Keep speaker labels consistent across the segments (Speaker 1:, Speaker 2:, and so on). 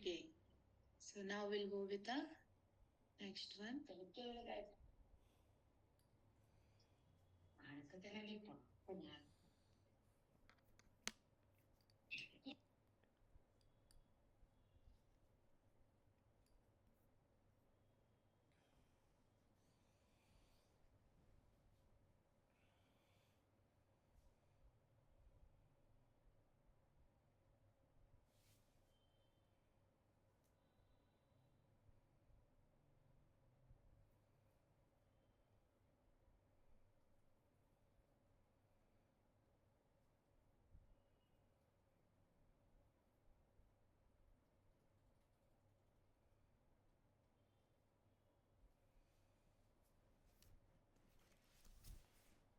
Speaker 1: Okay. So now we'll go with the next one.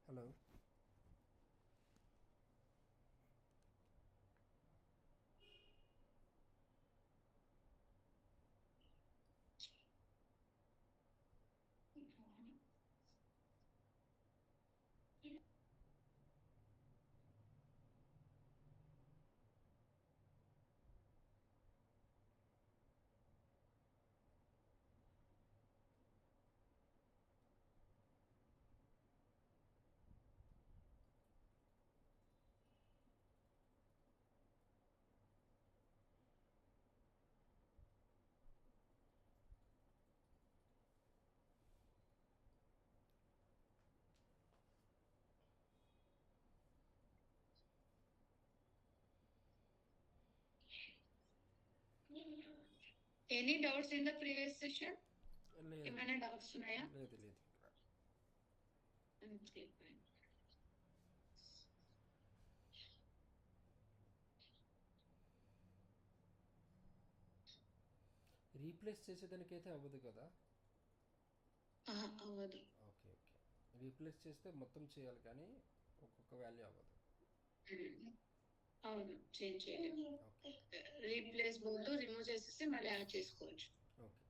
Speaker 2: Hello.
Speaker 1: Any doubts in the previous session?
Speaker 2: లేదు
Speaker 1: ఏమైనా doubts ఉన్నాయా?
Speaker 2: లేదు లేదు replace చేసేదానికైతే అవ్వదు కదా.
Speaker 1: అవ్వదు.
Speaker 2: Okay okay. రీప్లేస్ చేస్తే మొత్తం చేయాలి కానీ ఒక్కొక్క వాల్యూ అవ్వదు.
Speaker 1: అవును, చేంజ్ చేయలేము.
Speaker 2: ఓకే
Speaker 1: రీప్లేస్ బదులు రిమూవ్ చేసేసి మళ్ళీ యాడ్ చేసుకోవచ్చు.
Speaker 2: Okay.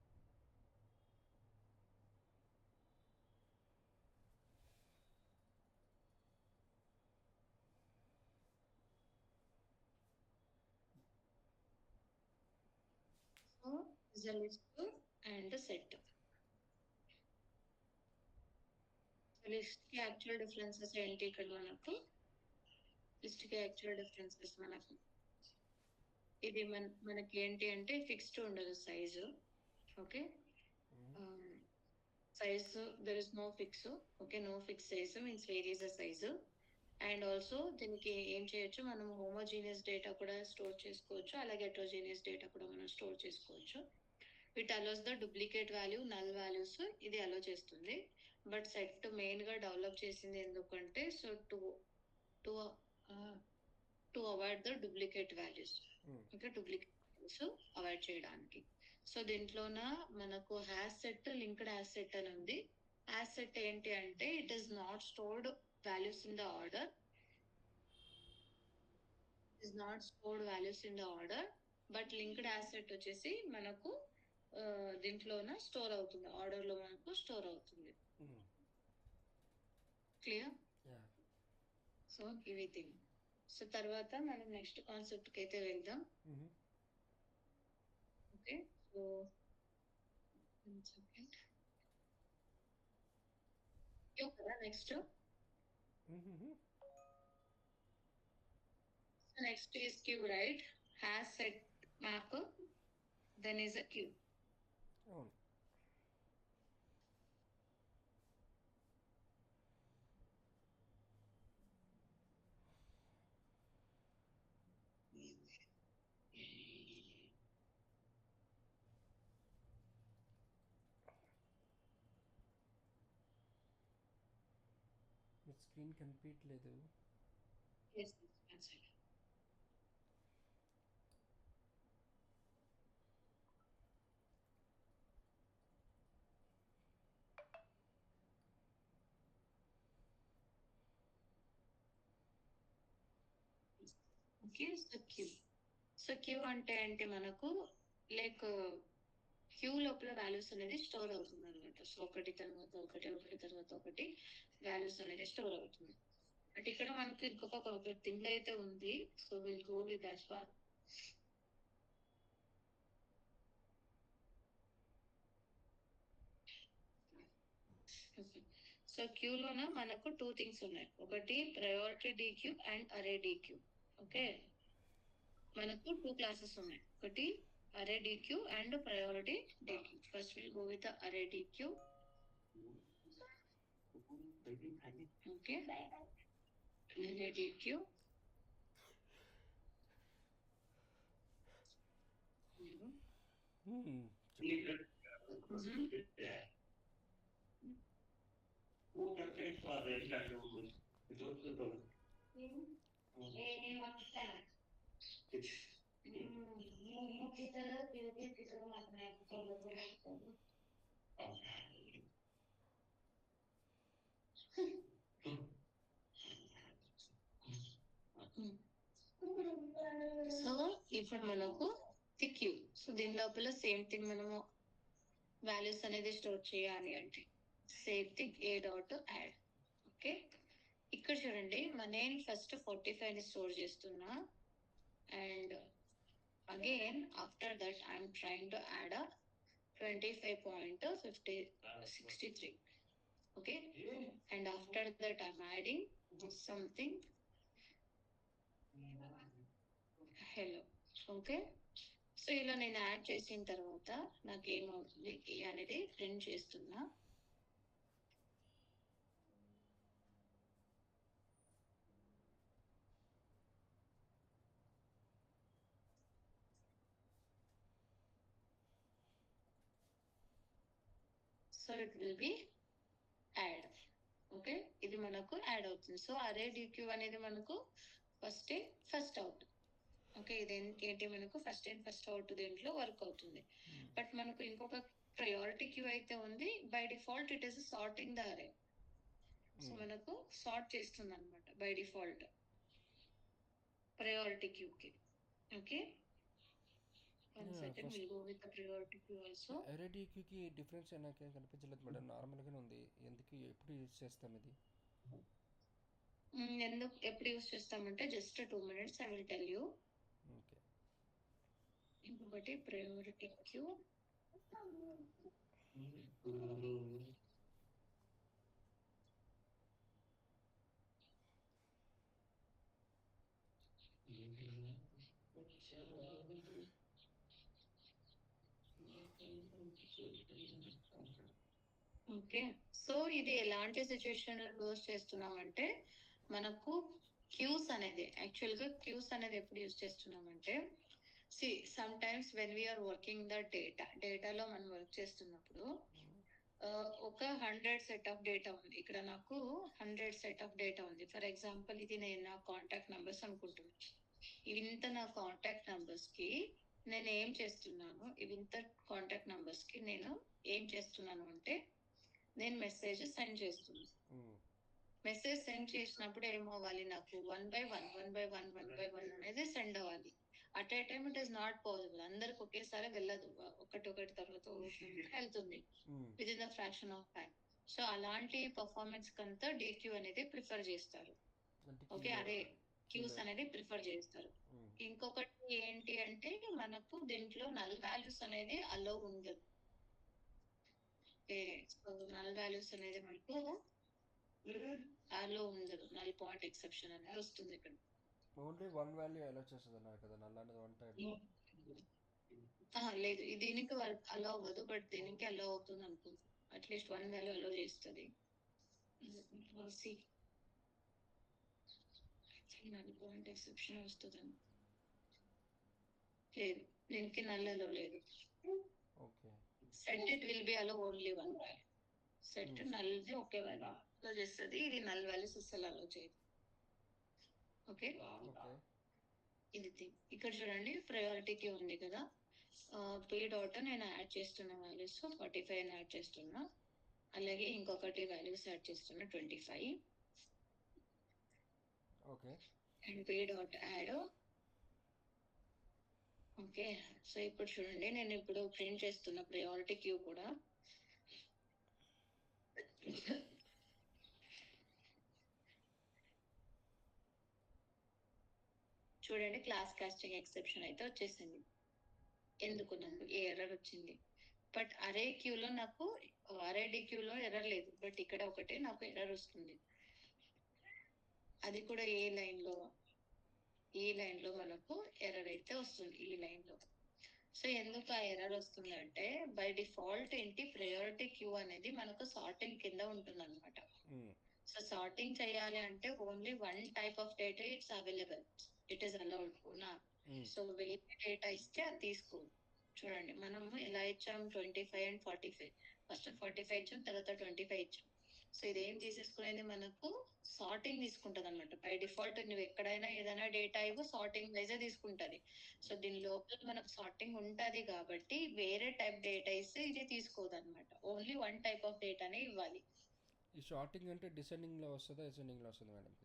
Speaker 1: So is a list and a set. List కి యాక్చువల్ డిఫరెన్సెస్ ఏంటి ఇక్కడ మనకు? లిస్ట్ కి యాక్చువల్ డిఫరెన్సెస్ మనకు ఇది మనకి ఏంటి అంటే ఫిక్స్డ్ ఉండదు size. Okay, size there is no fix. Okay, no fix size means varies the size. And also దీనికి ఏం చేయొచ్చు, మనం హోమోజీనియస్ డేటా కూడా స్టోర్ చేసుకోవచ్చు, అలాగే హెట్రోజీనియస్ డేటా కూడా మనం స్టోర్ చేసుకోవచ్చు. It allows the duplicate value, null values ఇది అలో చేస్తుంది. బట్ సెట్ మెయిన్ గా డెవలప్ చేసింది ఎందుకంటే so to avoid the duplicate values. ఇంకా డూప్లికేట్ వాల్యూస్ అవాయిడ్ చేయడానికి. సో దీంట్లోన మనకు hash set, linked hash set అని ఉంది. హ్యాష్ సెట్ ఏంటి అంటే it is not stored values in the order. Is not stored values in the order. But linked hash set వచ్చేసి మనకు దీంట్లోన store అవుతుంది, order లో మనకు స్టోర్ అవుతుంది. క్లియర్? సో ఇవి థింగ్. సో తర్వాత మనం నెక్స్ట్ కాన్సెప్ట్ కి అయితే వెళ్దాం. ఓకే, సో సెకండ్ క్యూ కదా next. So next is queue, right? Hash set map then is a queue.
Speaker 2: అవును. మీ స్క్రీన్ కనిపించట్లేదు.
Speaker 1: Okay, so queue. So queue అంటే ఏంటి మనకు, లైక్ క్యూ లోపల వాల్యూస్ అనేది స్టోర్ అవుతుంది అనమాట. సో ఒకటి తర్వాత ఒకటి, ఒకటి తర్వాత ఒకటి వాల్యూస్ అనేది స్టోర్ అవుతుంది. అంటే ఇక్కడ మనకి ఇంకొక థింగ్ అయితే ఉంది. So will go with that one. So క్యూలోన మనకు 2 థింగ్స్ ఉన్నాయి. ఒకటి priority deque and array deque. Okay, మనకు 2 క్లాసెస్ ఉన్నాయి. ఒకటి array deque and priority deque. First will go with array deque. Okay, array deque. So ఇప్పుడు మనకు క్యూ. సో దీని లోపల సేమ్ థింగ్ మనము వాల్యూస్ అనేది స్టోర్ చేయాలి అంటే same thing a dot add. Okay, ఇక్కడ చూడండి నేను ఫస్ట్ 45 ని స్టోర్ చేస్తున్నా and again after that I'm trying to add 25.63. Okay, and after that I'm adding something hello. Okay, so ఇలా నేను యాడ్ చేసిన తర్వాత నాకు ఏమవుతుంది ఏ అనేది ప్రింట్ చేస్తున్నా. So it will B add. Okay, ఇది మనకు యాడ్ అవుతుంది. సో అరే డిక్యూ అనేది మనకు ఫస్ట్ అవుట్. ఓకే, ఇది ఏంటి మనకు ఫస్ట్ ఇన్ ఫస్ట్ అవుట్ దీంట్లో వర్క్ అవుతుంది. బట్ మనకు ఇంకొక ప్రయారిటీ క్యూ అయితే ఉంది. By default it is sorting the అరే. సో మనకు సార్ట్ చేస్తుంది అనమాట బై డిఫాల్ట్ ప్రయారిటీ క్యూకి. ఓకే,
Speaker 2: అరే డీక్యూకి డిఫరెన్స్ నాకేం కనిపించలేదు మేడం, నార్మల్గానే ఉంది. ఎందుకు ఎప్పుడు యూజ్ చేస్తాం ఇది?
Speaker 1: ఎందుకు ఎప్పుడు యూజ్ చేస్తామంటే just 2 minutes I will tell you.
Speaker 2: Okay,
Speaker 1: ఇంకొకటి ప్రయారిటీ క్యూ. ఓకే, సో ఇది ఎలాంటి సిచ్యువేషన్ యూజ్ చేస్తున్నామంటే మనకు క్యూస్ అనేది యాక్చువల్గా క్యూస్ అనేది ఎప్పుడు యూజ్ చేస్తున్నామంటే some times when we are working the డేటాలో మనం వర్క్ చేస్తున్నప్పుడు ఒక 100 సెట్ ఆఫ్ డేటా ఉంది. ఇక్కడ నాకు 100 సెట్ ఆఫ్ డేటా ఉంది. ఫర్ ఎగ్జాంపుల్ ఇది నేను నా కాంటాక్ట్ నంబర్స్ అనుకుంటున్నాను. ఇంత నా కాంటాక్ట్ నంబర్స్ కి నేను ఏం చేస్తున్నాను, ఇంత కాంటాక్ట్ నంబర్స్ కి నేను ఏం చేస్తున్నాను అంటే నేను మెసేజ్ సెండ్ చేస్తున్నాను. మెసేజ్ సెండ్ చేసినప్పుడు ఏమవ్వాలి, నాకు 1 by 1 అనేది సెండ్ అవ్వాలి. At a time it is not possible. అందరికి ఒకేసారి వెళ్ళదు, ఒకటి తర్వాత వెళ్తుంది with in the fraction of time. So అలాంటి పర్ఫార్మెన్స్ కంతా డిక్యూ అనేది ప్రిఫర్ చేస్తారు. ఓకే, అరే క్యూస్ అనేది ప్రిఫర్ చేస్తారు. ఇంకొకటి ఏంటి అంటే మనకు దీంట్లో నల్ వాల్యూస్ అనేది అలో ఉండదు. నల్ వాల్యూస్ అనేది మనకు అలో ఉండదు. నల్ పాయింట్ ఎక్సెప్షన్ అనేది వస్తుంది ఇక్కడ.
Speaker 2: ఓన్లీ 1 వాల్యూ అలో చేస్తుంది అన్నారు కదా, నల్ అనేది 1 టైం.
Speaker 1: లేదు, దీనికి అలో అవ్వదు, బట్ దీనికి అలో అవుతుంది అనుకుంటున్నాను. అట్లీస్ట్ 1 వాల్యూ అలో చేస్తుంది. నల్ పాయింట్ ఎక్సెప్షన్ వస్తుంది. లేదు, దీనికి నల్ అలో లేదు.
Speaker 2: Okay,
Speaker 1: set it will be allow only 1 value. Set నల్ది ఒకే వాల్యూ అలో చేస్తుంది. ఇది నల్ వాల్యూస్ అసలు అలో చేయదు. ఓకే, ఇది ఇక్కడ చూడండి ప్రయారిటీకి ఉంది కదా, పే డాట్ నేను యాడ్ చేస్తున్న వాల్యూస్ 45 యాడ్ చేస్తున్నా. అలాగే ఇంకొకటి వాల్యూస్ యాడ్ చేస్తున్నా 25.
Speaker 2: Okay,
Speaker 1: and pay dot add. Okay, so ఇప్పుడు చూడండి నేను ఇప్పుడు ప్రింట్ చేస్తున్న ప్రయారిటీ క్యూ కూడా చూడండి క్లాస్ కాస్టింగ్ ఎక్సెప్షన్ అయితే వచ్చేసింది. ఎందుకు నాకు ఏ ఎర్రర్ వచ్చింది, బట్ అరే క్యూలో నాకు RADQలో ఎర్రర్ లేదు, బట్ ఇక్కడ ఒకటే నాకు ఎర్రర్ వస్తుంది. అది కూడా ఈ లైన్ లో మనకు ఎర్రర్ అయితే వస్తుంది ఈ లైన్ లో. సో ఎందుకు ఆ ఎర్రర్ వస్తుందంటే బై డిఫాల్ట్ ఏంటి ప్రయారిటీ క్యూ అనేది మనకు సార్టింగ్ కింద ఉంటుంది అనమాట. సో సార్టింగ్ చేయాలి అంటే only one type of data it's available, it is allowed నా. సో వేరే డేటా ఇస్తే అది తీసుకో. చూడండి మనము ఎలా ఇచ్చాం 25 and 45, ఫస్ట్ 45 ఇచ్చాం, తర్వాత 25 ఇచ్చాం. సో ఇదేం తీసేసుకునేది మనకు సార్టింగ్ తీసుకుంటది అనమాట. బై డిఫాల్ట్ నువ్వు ఎక్కడైనా ఏదైనా డేటా ఇవ్వు సార్టింగ్ వైజ్ తీసుకుంటది. సో దీని లోపల మనకు సార్టింగ్ ఉంటది కాబట్టి వేరే టైప్ డేటా ఇస్తే ఇది తీసుకోదు అనమాట. ఓన్లీ వన్ టైప్ ఆఫ్ డేటానే ఇవ్వాలి.
Speaker 2: ఈ షార్టింగ్ అంటే డిసెండింగ్ లో వస్తుందా అసెండింగ్ లో వస్తుందా మేడం?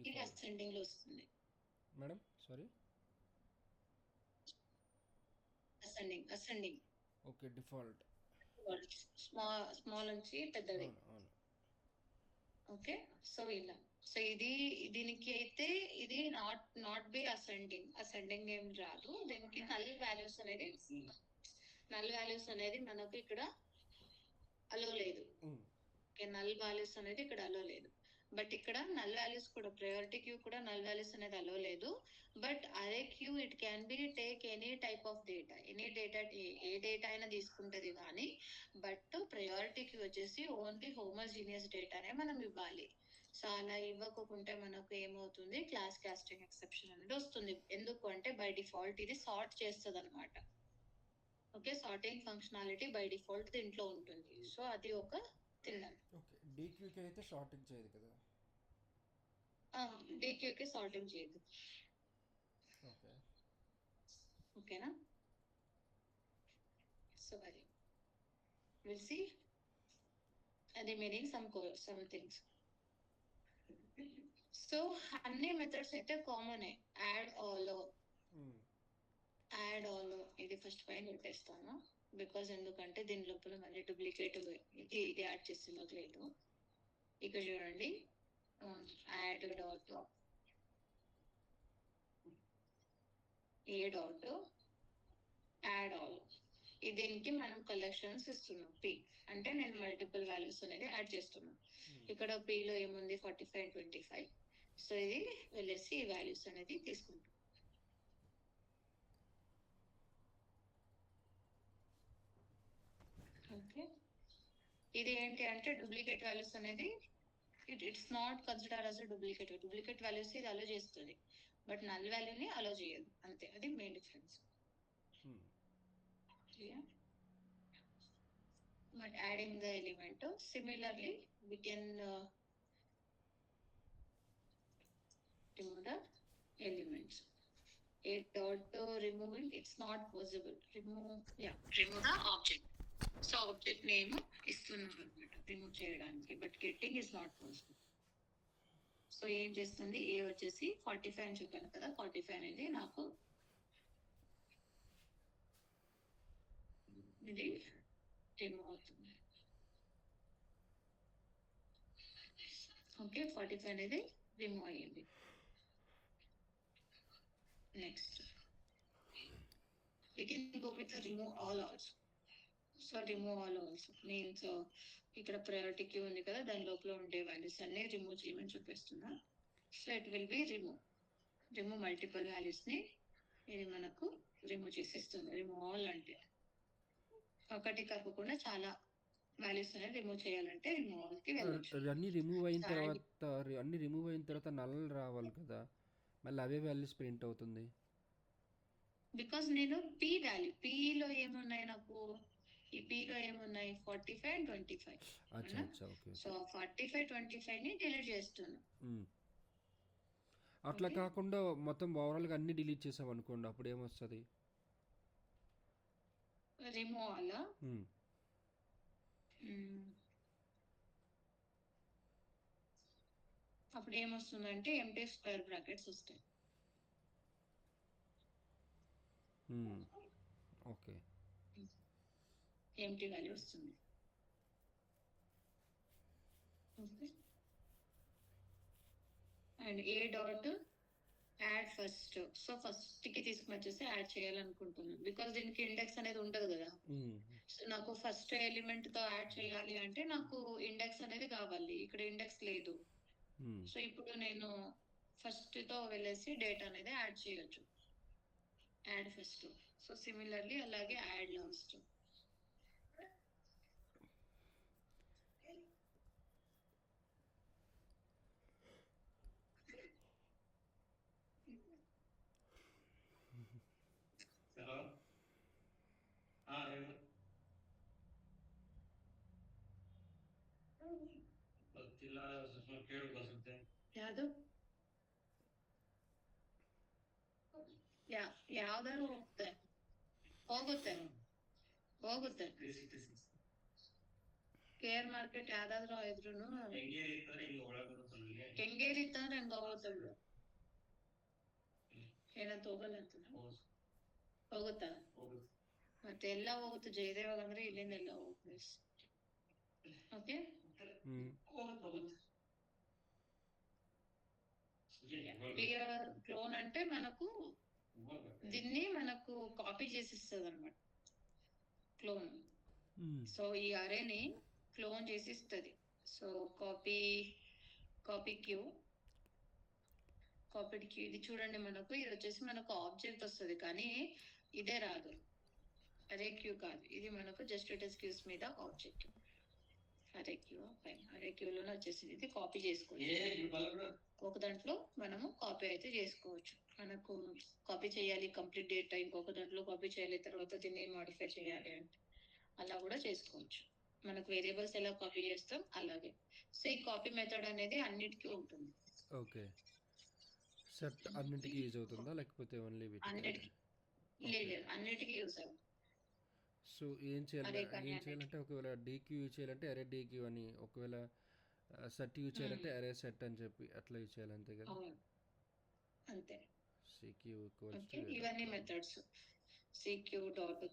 Speaker 1: ఇది అసెండింగ్ లో వస్తుంది
Speaker 2: madam. Sorry,
Speaker 1: ascending.
Speaker 2: Okay, default
Speaker 1: small నుంచి పెద్దది.
Speaker 2: అవును.
Speaker 1: ఓకే, సో ఇలా. సో ఇది దీనికి అయితే ఇది నాట్ బి అసెండింగ్ ఏం రాదు. దీనికి నల్ వాల్యూస్ అనేది మనకు ఇక్కడ అలో లేదు. ఓకే, నల్ వాల్యూస్ అనేది ఇక్కడ అలో లేదు. బట్ ఇక్కడ నల్ వాల్యూస్ కూడా ప్రయారిటీ క్యూ కూడా నల్ వాల్యూస్ అనేది అలో లేదు. బట్ అదే queue it can be take any type of data, ఏ డేటా అయినా తీసుకుంటది కానీ బట్ ప్రయారిటీ క్యూ వచ్చేసి ఓన్లీ హోమోజీనియస్ డేటానే మనం ఇవ్వాలి. సో అలా ఇవ్వకుంటే మనకు ఏమవుతుంది, క్లాస్ కాస్టింగ్ ఎక్సెప్షన్ అనేది వస్తుంది. ఎందుకు అంటే బై డిఫాల్ట్ ఇది సార్ట్ చేస్తుంది అనమాట. Okay, sorting functionality by default దీంట్లో ఉంటుంది. సో అది ఒక తిన్నాను.
Speaker 2: ఓకే, డీక్యూకి అయితే షార్టింగ్ చేయదు కదా?
Speaker 1: డీక్యూకి సార్టింగ్ చేయదు.
Speaker 2: ఓకే,
Speaker 1: ఓకేనా? సో అది విల్ సీ అది మీనింగ్ సమ్ థింగ్స్. సో అన్ని మెథడ్స్ అయితే కామన్. యాడ్ ఆల్ ఇది ఫస్ట్ పైన పెట్టేస్తాను. బికాస్ ఎందుకంటే దీని లోపల మళ్ళీ డూప్లికేట్ ఇది యాడ్ చేస్తున్నది లేదు. ఇక్కడ చూడండి, యాడ్ డాట్ యాడ్ ఆల్. దీనికి మనం కలెక్షన్స్ ఇస్తున్నాం. పి అంటే నేను మల్టిపుల్ వాల్యూస్ అనేది యాడ్ చేస్తున్నాను. ఇక్కడ పిలో ఏముంది 45 and 25. సో ఇది వెళ్ళేసి ఈ వాల్యూస్ అనేది తీసుకుంటాం. ఓకే, ఇది ఏంటి అంటే డూప్లికేట్ వాల్యూస్ అనేది it's not consider as duplicate values ఇది అలో చేస్తుంది, బట్ నల్ వాల్యూని అలో చేయదు. అంతే, అది main difference. But adding the element, similarly we can remove the elements. A dot removing, it's not possible. Remove the object. So object name ఇస్తున్నాం అన్నమాట remove చేయడానికి, but getting is not possible. So ఏం చేస్తుంది, ఏ వచ్చేసి 45 అని చెప్పాను కదా, 45 అనేది నాకు ఇది రిమూవ్ అవుతుంది. ఓకే, 45 అనేది రిమూవ్ అయ్యింది. Next we can go with the remove all also. So remove all also means ఇక్కడ ప్రయారిటీ క్యూ ఉంది కదా, దాని లోపల ఉండే వాల్యూస్ అన్ని రిమూవ్ చేయమని చూపిస్తున్నా. So it will be remove multiple values ని ఇది మనకు రిమూవ్ చేసేస్తుంది. రిమూవ్ ఆల్ అంటే ఒకటి కాకుండా చాలా వాల్యూస్ అనేది రిమూవ్ చేయాలంటే రిమూవ్ ఆల్ కి వెళ్ళొచ్చు.
Speaker 2: అన్ని రిమూవ్ అయిన తర్వాత నల్ రావాలి కదా, మళ్ళీ అవే వాల్యూస్ ప్రింట్ అవుతుంది.
Speaker 1: బికాస్ నేను పి వాల్యూ, పిలో ఏమున్నాయి నాకు, ఈ పిలో ఏమున్నాయి 45 and 25. సో 45, 25 ని డిలీట్ చేస్తున్నా.
Speaker 2: అట్లా కాకుండా మొత్తం ఓవరాల్ గా అన్ని డిలీట్ చేసాం అనుకోండి, అప్పుడు ఏమొస్తుంది,
Speaker 1: రిమూవ్ ఆల్. అప్పుడు ఏమొస్తుందంటే ఎంటీ స్క్వేర్ బ్రాకెట్స్ వస్తాయి.
Speaker 2: ఓకే,
Speaker 1: ఎంటీ వాల్యూ వస్తుంది. Okay, and A dot add first. So ఫస్ట్‌కి తీసుకొని వచ్చేసి యాడ్ చేయాలనుకుంటున్నాను. బికాజ్ దీనికి ఇండెక్స్ అనేది ఉండదు గదా! సో నాకు ఫస్ట్ ఎలిమెంట్‌తో యాడ్ చేయాలి అంటే నాకు ఇండెక్స్ అనేది కావాలి. ఇక్కడ ఇండెక్స్ లేదు. సో ఇప్పుడు నేను ఫస్ట్‌తో వెళ్ళేసి డేటా అనేది యాడ్ చేయొచ్చు. Add first. సో సిమిలర్‌లీ అలాగే యాడ్ లాస్ట్. ಯಾವುದು ಯಾವ್ದಾದ್ರು ಹೋಗುತ್ತೆ ಹೋಗುತ್ತೆ ಕೇರ್ ಮಾರ್ಕೆಟ್ ಯಾವ್ದಾದ್ರು ಇದ್ರೂನು ಕೆಂಗೇರಿ ಇತ್ತಂದ್ರೆ ಹಂಗ ಹೋಗುತ್ತೆ ಬಿಡು ಏನಂತ ಹೋಗಲ್ಲ ಅಂತ ಹೋಗುತ್ತಾ ಮತ್ತೆ ಎಲ್ಲ ಹೋಗುತ್ತೆ ಜಯದೇವಾಗ ಅಂದ್ರೆ ಇಲ್ಲಿಂದ ಎಲ್ಲ ಹೋಗುತ್ತೆ ఓకే క్లియర్ క్లోన్ అంటే మనకు దీన్ని మనకు కాపీ చేసి ఇస్తుంది అనమాట క్లోన్. సో ఈ అరేని క్లోన్ చేసి ఇస్తుంది. So copy queue copied queue ఇది చూడండి మనకు ఇది వచ్చేసి మనకు ఆబ్జెక్ట్ వస్తుంది కానీ ఇదే రాదు. అరే క్యూ కాదు, ఇది మనకు జస్ట్ ఇట్ ఇస్ క్యూస్ మీద ఆబ్జెక్ట్. అరే క్యూ పైన అరే క్యూలోనే వచ్చేసింది. ఇది కాపీ చేసుకోవచ్చు. ఒక దాంట్లో మనము కాపీ అయితే చేసుకోవచ్చు. మనకు కాపీ చేయాలి కంప్లీట్ డేటా, ఇంకొక దాంట్లో కాపీ చేయాలి, తర్వాత దీన్ని మాడిఫై చేయాలి అంటే అలా కూడా చేసుకోవచ్చు. మనకు వేరియబుల్స్ ఎలా కాపీ చేస్తాం అలాగే. సో ఈ కాపీ మెథడ్ అనేది అన్నిటికీ ఉంటుంది.
Speaker 2: ఓకే. సెట్ అన్నిటికీ యూజ్ అవుతుందా లేకపోతే ఓన్లీ వీటికి?
Speaker 1: అన్నిటికీ లేదు, అన్నిటికీ యూజ్ అవుతుంది.
Speaker 2: సో ఏం చేయాలంటే ఒకవేళ డీక్యూ యూజ్ చేయాలంటే అరే డీక్యూ అని, ఒకవేళ సెట్ యూజ్ చేయాలంటే అరే సెట్ అని చెప్పి అట్లా యూజ్ చేయాలి అంతే కదా?
Speaker 1: అంతే.
Speaker 2: సిక్యూ ఈక్వల్స్
Speaker 1: ఓకే, ఇవన్నీ methods. CQ dot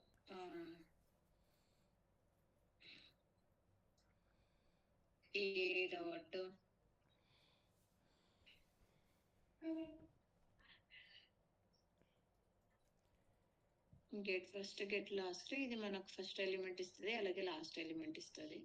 Speaker 1: a dot get first get last. ఇది మనకు ఫస్ట్ ఎలిమెంట్ ఇస్తుంది, అలాగే లాస్ట్ ఎలిమెంట్ ఇస్తుంది.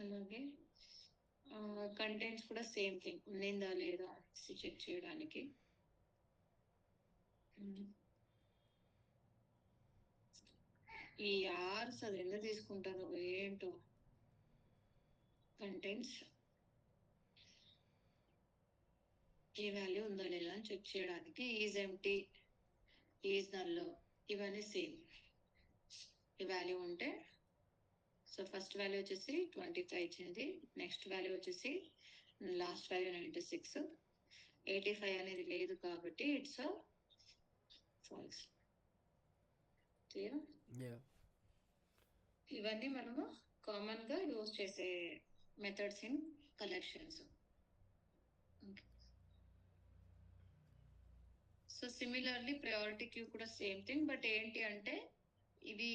Speaker 1: అలాగే కంటెంట్స్ కూడా సేమ్ థింగ్, ఉందా లేదా చెక్ చేయడానికి. ఈ ఆర్స్ అది ఎందుకు తీసుకుంటారు ఏంటో. కంటెంట్స్ ఈ వాల్యూ ఉందా లేదా అని చెక్ చేయడానికి. ఈజ్ ఎంటీ, ఈజ్ నల్, ఇవన్నీ సేమ్. ఈ వాల్యూ ఉంటే సో ఫస్ట్ వాల్యూ వచ్చేసి 25 ఇచ్చింది, నెక్స్ట్ వాల్యూ వచ్చేసి లాస్ట్ వాల్యూ 96, 85 అనేది లేదు కాబట్టి ఇట్స్ ఫాల్స్. ఇవన్నీ మనము కామన్ గా యూజ్ చేసే methods in collections. So similarly priority queue కూడా సేమ్ థింగ్, బట్ ఏంటి అంటే ఇవి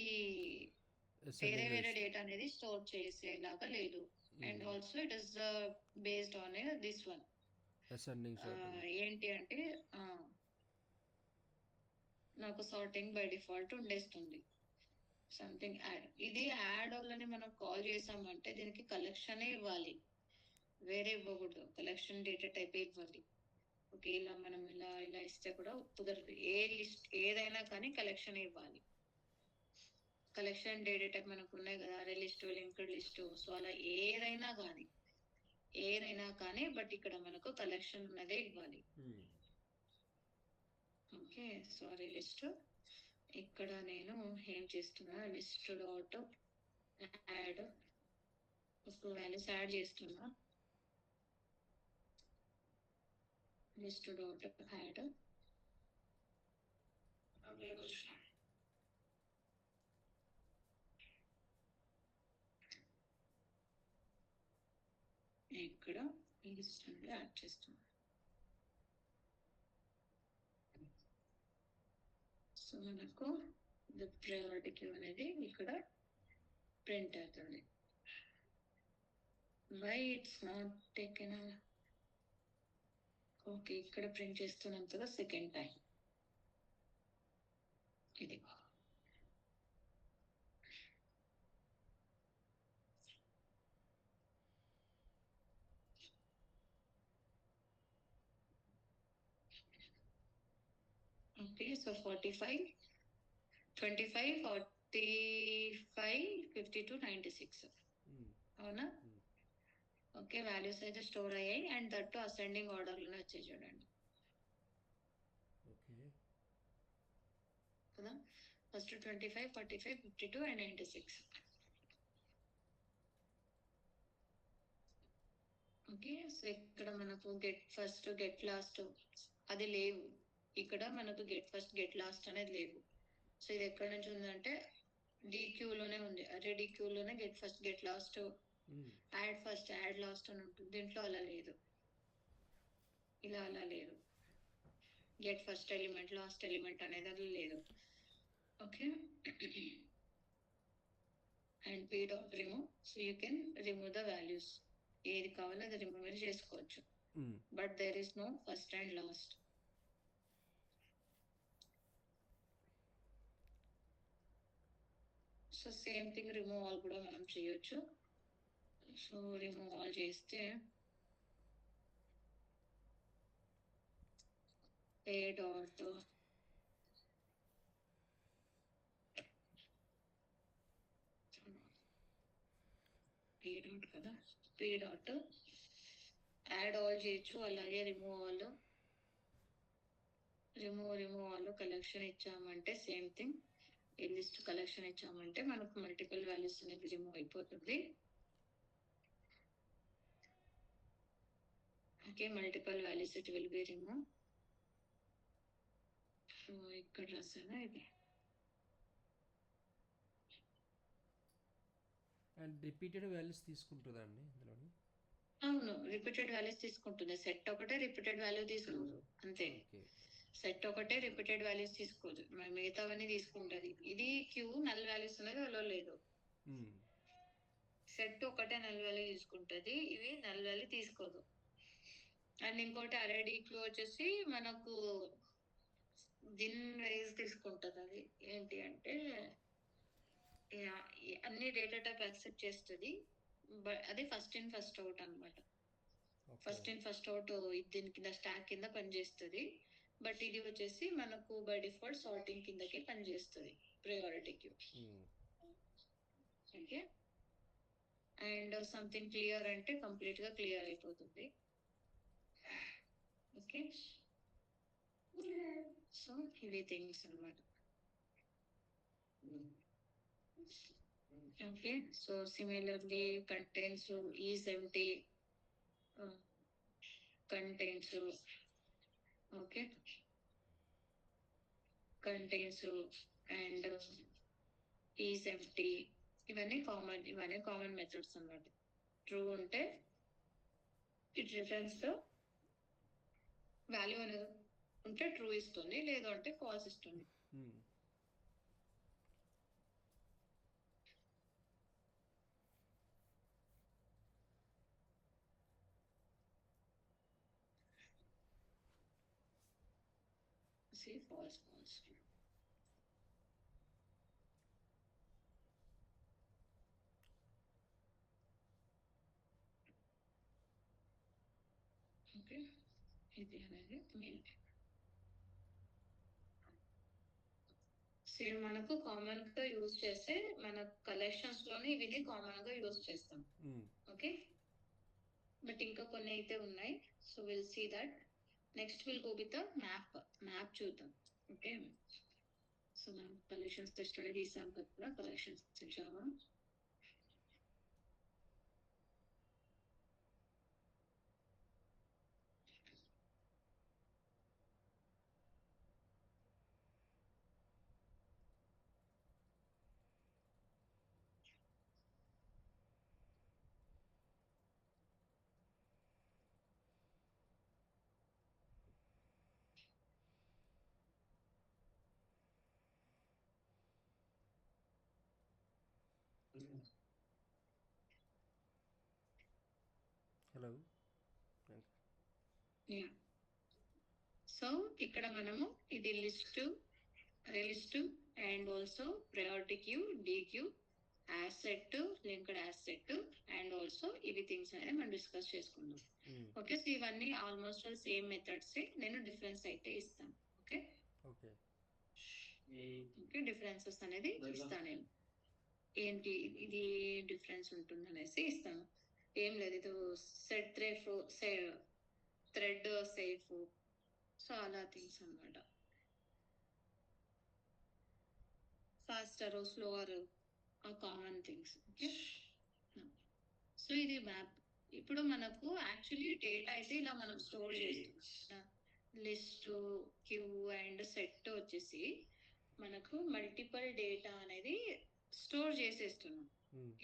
Speaker 1: వేరే వేరే డేటా అనేది స్టోర్ చేసేలాగా లేదు. And also it is based on this one. ఏంటి అంటే నాకు సార్టింగ్ బై డిఫాల్ట్ ఉండేస్తుంది. సంథింగ్ యాడ్, ఇది యాడ్ వాళ్ళని మనం కాల్ చేసామంటే దీనికి కలెక్షన్ ఇవ్వాలి, వేరే ఇవ్వకూడదు. కలెక్షన్ డేటా టైప్ ఇవ్వాలి. ఓకే, ఇలా మనం ఇలా ఇస్తే కూడా కుదరదు. ఏ లిస్ట్ ఏదైనా కానీ కలెక్షన్ ఇవ్వాలి. కలెక్షన్ డేటా టైప్ మనకు ఉన్నాయి కదా, అరే లిస్ట్, లింక్డ్ లిస్ట్. సో అలా ఏదైనా కానీ బట్ ఇక్కడ మనకు కలెక్షన్ ఉన్నదే ఇవ్వాలి. ఓకే, సో అరే లిస్ట్ ఇక్కడ నేను ఏం చేస్తున్నా, list dot add values add చేస్తున్నా. లిస్ట్ డాట్ యాడ్ ఇక్కడ ఈ సిస్టమ్ లో యాడ్ చేస్తున్నాం. సో మనకు ప్రయారిటీ క్యూ అనేది ఇక్కడ ప్రింట్ అవుతుంది. Why it's not taken? Okay, ఇక్కడ ప్రింట్ చేస్తున్నాం కదా సెకండ్ టైం. ఇది ఓకే. సో 45, 25, 45, 52, 96 అవునా? ఓకే, వాల్యూస్ అయితే స్టోర్ అయ్యాయి అండ్ దట్టు అసెండింగ్ ఆర్డర్ లోనే వచ్చాయి చూడండి కదా. First 25, 45, 52 and 96. ఓకే, సో ఇక్కడ మనకు గెట్ ఫస్ట్ గెట్ లాస్ట్ అది లేవు. ఇక్కడ మనకు గెట్ ఫస్ట్ గెట్ లాస్ట్ అనేది లేవు. సో ఇది ఎక్కడ నుంచి ఉందంటే DQ లోనే ఉంది. అదే DQ లోనే get first get last, add first add last అని ఉంటుంది. దీంట్లో అలా లేదు, ఇలా అలా లేదు. Get first element last element అనేది అది లేదు. Okay, and p dot remove. So you can remove the values. ఏది కావాలో అది రిమూవ్ చేసుకోవచ్చు. But there is no first and last. So same thing remove all కూడా మనం చేయొచ్చు. సో రిమూవ్ ఆల్ చేస్తే ఏ డాట్ కదా, p డాట్ యాడ్ ఆల్ చేయొచ్చు. అలాగే రిమూవ్ ఆల్ కలెక్షన్ ఇచ్చామంటే సేమ్ థింగ్. ఈ లిస్ట్ కలెక్షన్ ఇచ్చామంటే మనకు మల్టిపుల్ వాల్యూస్ అనేది రిమూవ్ అయిపోతుంది. Okay, multiple values it will be remove. So ఇక్కడ రాసానా ఇది.
Speaker 2: అండ్ రిపీటెడ్ వాల్యూస్ తీసుకుంటుందా అండి ఇందులోని?
Speaker 1: అవును, రిపీటెడ్ వాల్యూస్ తీసుకుంటుంది. సెట్ ఒకటే రిపీటెడ్ వాల్యూ తీసుకోదు అంతే. సెట్ ఒకటే రిపీటెడ్ వాల్యూస్ తీసుకోదు, మిగతావన్నీ తీసుకుంటది. ఇది క్యూ నల్ వాల్యూస్ అనేది అలో లేదు. సెట్ ఒకటే నల్ వాల్యూ తీసుకుంటది, ఇవి నల్ వాల్యూ తీసుకోదు. అండ్ ఇంకోటి అరే DQ వచ్చేసి మనకు దిన్ వైజ్ తీసుకుంటది. అది ఏంటి అంటే అన్ని డేటా టైప్ యాక్సెప్ట్ చేస్తుంది. అది ఫస్ట్ ఇన్ ఫస్ట్ అవుట్ అన్నమాట. ఫస్ట్ ఇన్ ఫస్ట్ అవుట్ దీని కింద స్టాక్ కింద పనిచేస్తుంది. బట్ ఇది వచ్చేసి మనకు బై డిఫాల్ట్ సార్టింగ్ కిందకి పనిచేస్తుంది, priority queue. Okay, and something clear అంటే కంప్లీట్ గా క్లియర్ అయిపోతుంది. ఓకే, సో ఇవి థింగ్స్ అన్నమాట. Okay, so similarly contents is empty, contents okay, contents and is empty ఇవన్నీ కామన్ మెథడ్స్ అన్నమాట. ట్రూ ఉంటే ఇట్ రిటర్న్స్ ద వాల్యూ అనేది ఉంటే ట్రూ ఇస్తుంది, లేదు అంటే ఫాల్స్ ఇస్తుంది. See, false. ఓకే, ఇది అనేది మెయిన్. సేమ్ మనకు కామన్ గా యూజ్ చేస్తే మన కలెక్షన్స్ లోనే ఇవి కామన్ గా యూజ్ చేస్తాం. ఓకే, బట్ ఇంకా కొన్ని అయితే ఉన్నాయి. So will see that. Next will go with map చూద్దాం. ఓకే, సో మనం కలెక్షన్స్ స్టడీ చేసాం కదా, కలెక్షన్స్ ఇచ్చామా. యా. సో ఇక్కడ మనము ఇది list and also priority queue, DQ, hash set, linked hash set and also ఇవి థింగ్స్ అనేది మనం డిస్కస్ చేసుకుందాం. ఓకే, సో ఇవన్నీ ఆల్మోస్ట్ సేమ్ మెథడ్స్, నేను డిఫరెన్స్ అయితే ఇస్తాను. ఓకే
Speaker 2: ఓకే
Speaker 1: ఓకే, డిఫరెన్సెస్ అనేది ఇస్తాను నేను. ఏంటి ఇది డిఫరెన్స్ ఉంటుంది అనేసి ఇస్తాను. ఏం లేదు, ఇది సెట్ థ్రెడ్ సేఫ్, సో అలా థింగ్స్ అనమాట. ఫాస్టర్ స్లోవర్ ఆ కామన్ థింగ్స్. ఓకే, సో ఇది మ్యాప్. ఇప్పుడు మనకు యాక్చువల్లీ డేటా అయితే ఇలా మనం స్టోర్ చేస్తున్నాం. లిస్ట్, క్యూ అండ్ సెట్ వచ్చేసి మనకు మల్టిపుల్ డేటా అనేది స్టోర్ చేసేస్తున్నాం.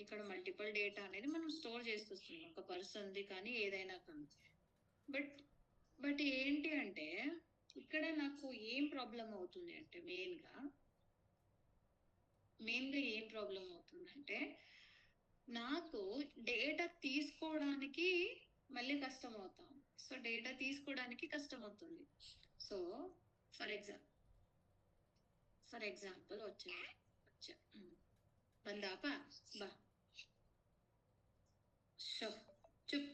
Speaker 1: ఇక్కడ మల్టిపుల్ డేటా అనేది మనం స్టోర్ చేస్తున్నాం, ఒక పర్సన్ది కానీ ఏదైనా కానీ. బట్ ఏంటి అంటే ఇక్కడ నాకు ఏం ప్రాబ్లం అవుతుంది అంటే మెయిన్గా ఏం ప్రాబ్లం అవుతుందంటే నాకు డేటా తీసుకోవడానికి మళ్ళీ కష్టం అవుతాం. సో డేటా తీసుకోవడానికి కష్టం అవుతుంది. సో ఫర్ ఎగ్జాంపుల్ వచ్చా బందాపా బా ಶೋ ಚುಪ್.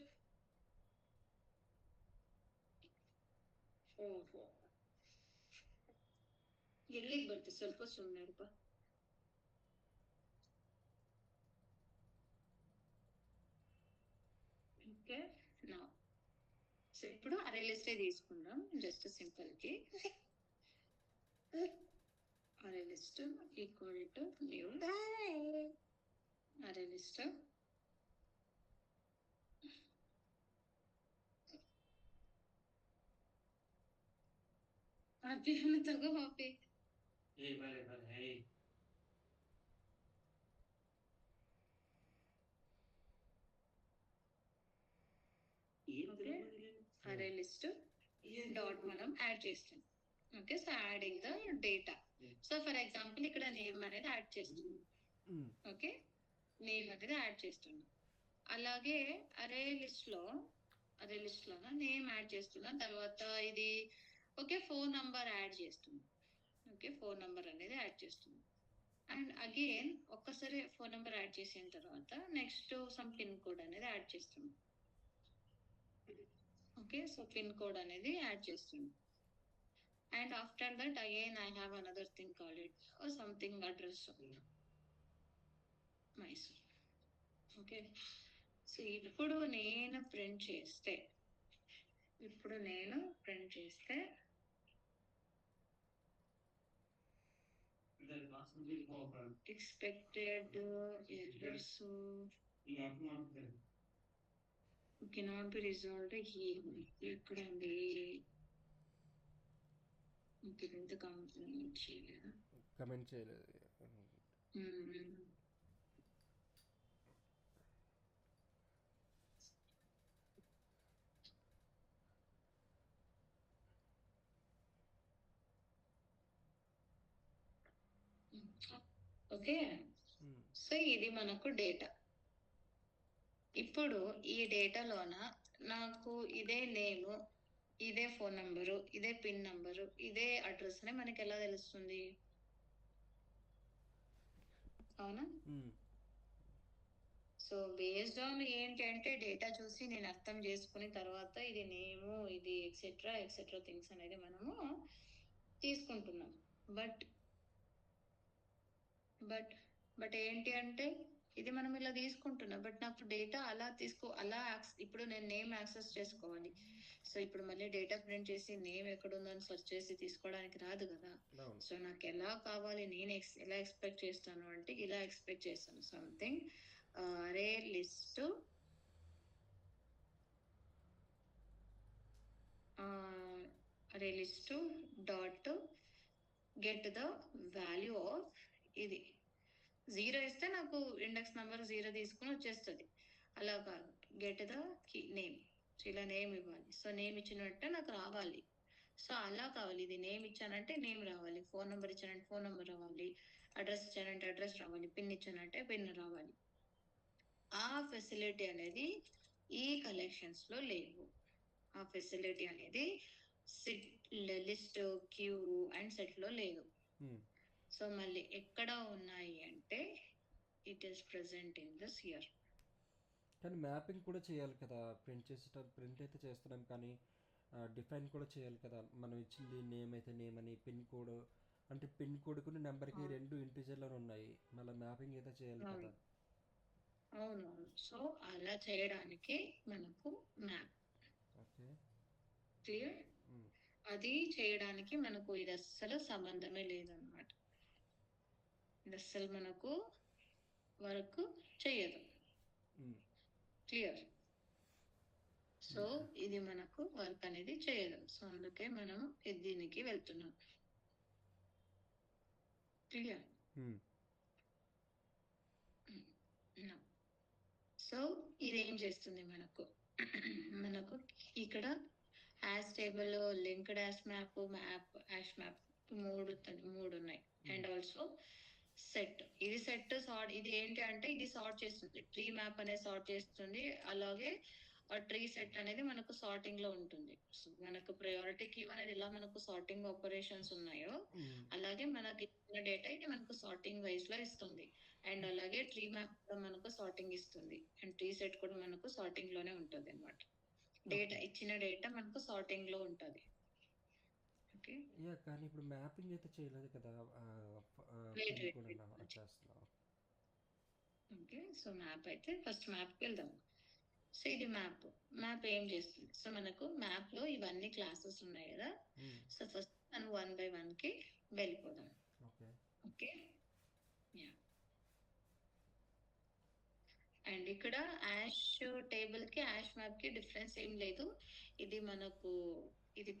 Speaker 1: ಓಹೋ, ಎಲ್ಲಿಗೆ ಬರ್ತೆ? ಸ್ವಲ್ಪ ಸುಮ್ಮನೆ ಇರಪ್ಪ. ఓకే, నా సో ఇప్పుడు అరే లిస్ట్ తీసుకుందాం. జస్ట్ సింపుల్ కి అరే లిస్ట్ ఈక్వల్ టు న్యూ అరే లిస్ట్ ಅಭಿಯಾನ ತಗೋ ಹಾಪಿ. అరే లిస్ట్ డాట్ మనం యాడ్ చేస్తాం. Okay, so adding the data. So for example ఇక్కడ నేమ్ అనేది యాడ్ చేస్తున్నాం. ఓకే, నేమ్ అనేది యాడ్ చేస్తున్నాం. అలాగే అరే లిస్ట్ లో నేమ్ యాడ్ చేస్తున్నా. తర్వాత ఇది ఓకే, ఫోన్ నంబర్ యాడ్ చేస్తున్నాం. ఓకే, ఫోన్ నంబర్ అనేది యాడ్ చేస్తున్నాం. అండ్ అగైన్ ఒక్కసారి ఫోన్ నెంబర్ యాడ్ చేసిన తర్వాత నెక్స్ట్ సమ్ పిన్ కోడ్ అనేది యాడ్ చేస్తున్నాం. ఓకే, సో పిన్ కోడ్ అనేది యాడ్ చేస్తున్నాం. And after that again I have another thing called it something address Mysore. Okay, so ఇప్పుడు నేను ప్రింట్ చేస్తే expected errors cannot be resolved ఇక్కడ ఉంది. ఇంత కమెంట్ చేయలేదు. ఓకే, సో ఇది మనకు డేటా. ఇప్పుడు ఈ డేటాలోన నాకు ఇదే నేమ్, ఇదే ఫోన్ నంబరు, ఇదే పిన్ నంబరు, ఇదే అడ్రస్ అని మనకి ఎలా తెలుస్తుంది? అవునా? సో బేస్డ్ ఆన్ ఏంటి అంటే డేటా చూసి నేను అర్థం చేసుకుని తర్వాత ఇది నేము, ఇది ఎక్సెట్రా థింగ్స్ అనేది మనము తీసుకుంటున్నాం. బట్ ఏంటి అంటే ఇది మనం ఇలా తీసుకుంటున్నాం. బట్ నాకు డేటా అలా ఇప్పుడు నేను నేమ్ యాక్సెస్ చేసుకోవాలి. సో ఇప్పుడు మళ్ళీ డేటా ప్రింట్ చేసి నేమ్ ఎక్కడుందని సెర్చ్ చేసి తీసుకోవడానికి రాదు కదా. సో నాకు ఎలా కావాలి, నేను ఎలా ఎక్స్పెక్ట్ చేస్తాను అంటే ఇలా ఎక్స్పెక్ట్ చేస్తాను. సంథింగ్ అరే list dot get the value of ఇది 0 ఇస్తే నాకు ఇండెక్స్ నెంబర్ 0 తీసుకుని వచ్చేస్తుంది. అలా కాదు, గెట్ ద నేమ్. ఇలా నేమ్ ఇవ్వాలి. సో నేమ్ ఇచ్చినట్టే నాకు రావాలి. సో అలా కావాలి. ఇది నేమ్ ఇచ్చానంటే నేమ్ రావాలి, ఫోన్ నెంబర్ ఇచ్చానంటే ఫోన్ నెంబర్ రావాలి, అడ్రస్ ఇచ్చానంటే అడ్రస్ రావాలి, పిన్ ఇచ్చానంటే పిన్ రావాలి. ఆ ఫెసిలిటీ అనేది ఈ కలెక్షన్స్ లో లేవు. ఆ ఫెసిలిటీ అనేది లిస్ట్, క్యూ అండ్ సెట్ లో లేదు. సో మళ్ళీ ఎక్కడ ఉన్నాయి అంటే it is present in this year.
Speaker 2: కానీ మ్యాపింగ్ కూడా చేయాలి కదా, ప్రింట్ అయితే చేస్తున్నాం కానీ డిఫైన్ కూడా చేయాలి కదా. మనం ఇచ్చింది నేమ్ అయితే నేమ్ అని, పిన్ కోడ్ అంటే పిన్ కోడ్కు నెంబర్కి రెండు ఇంటీజర్లు ఉన్నాయి, మళ్ళీ మ్యాపింగ్ అయితే చేయాలి కదా.
Speaker 1: అవును. సో అలా చేయడానికి మనకు మ్యాప్
Speaker 2: ఓకే,
Speaker 1: క్లియర్. అది చేయడానికి మనకు ఇది అస్సలు సంబంధమే లేదన్నమాట. ఇది అస్సలు మనకు వర్క్ చేయదు. క్లియర్. సో ఇది మనకు వర్క్ అనేది చేయదు. సో అందుకే మనం దీనికి వెళ్తున్నాం. క్లియర్. సో ఇది ఏం చేస్తుంది మనకు ఇక్కడ hash table, linked hash map, hash map మూడు ఉన్నాయి. అండ్ ఆల్సో సెట్, ఇది సెట్ సార్ట్, ఇది ఏంటి అంటే ఇది సార్ట్ చేస్తుంది. ట్రీ మ్యాప్ అనేది సార్ట్ చేస్తుంది, అలాగే ట్రీ సెట్ అనేది మనకు సార్టింగ్ లో ఉంటుంది. సో మనకు ప్రయారిటీ క్యూ అనేది ఇలా మనకు సార్టింగ్ ఆపరేషన్స్ ఉన్నాయో అలాగే మనకి ఇచ్చిన డేటా ఇది మనకు సార్టింగ్ వైజ్ లో ఇస్తుంది. అండ్ అలాగే ట్రీ మ్యాప్ కూడా మనకు సార్టింగ్ ఇస్తుంది, అండ్ ట్రీ సెట్ కూడా మనకు సార్టింగ్ లోనే ఉంటుంది అన్నమాట. డేటా ఇచ్చిన డేటా మనకు సార్టింగ్ లో ఉంటుంది. ఓకే,
Speaker 2: కానీ ఇప్పుడు మ్యాపింగ్ అయితే చేయలేదు కదా.
Speaker 1: ఓకే, సో మ్యాప్ అయితే ఫస్ట్ మ్యాప్కి వెళ్దాం. సో ఇది మ్యాప్ ఏం చేస్తుంది? సో మనకు మ్యాప్ లో ఇవన్నీ క్లాసెస్ ఉన్నాయి కదా. సో ఫస్ట్ మనం 1 by 1 కి వెళ్ళిపోదాం. ఓకే, అండ్ ఇక్కడ యాష్ టేబుల్ కి యాష్ మ్యాప్ కి డిఫరెన్స్ ఏం లేదు. ఇది మనకు ఇది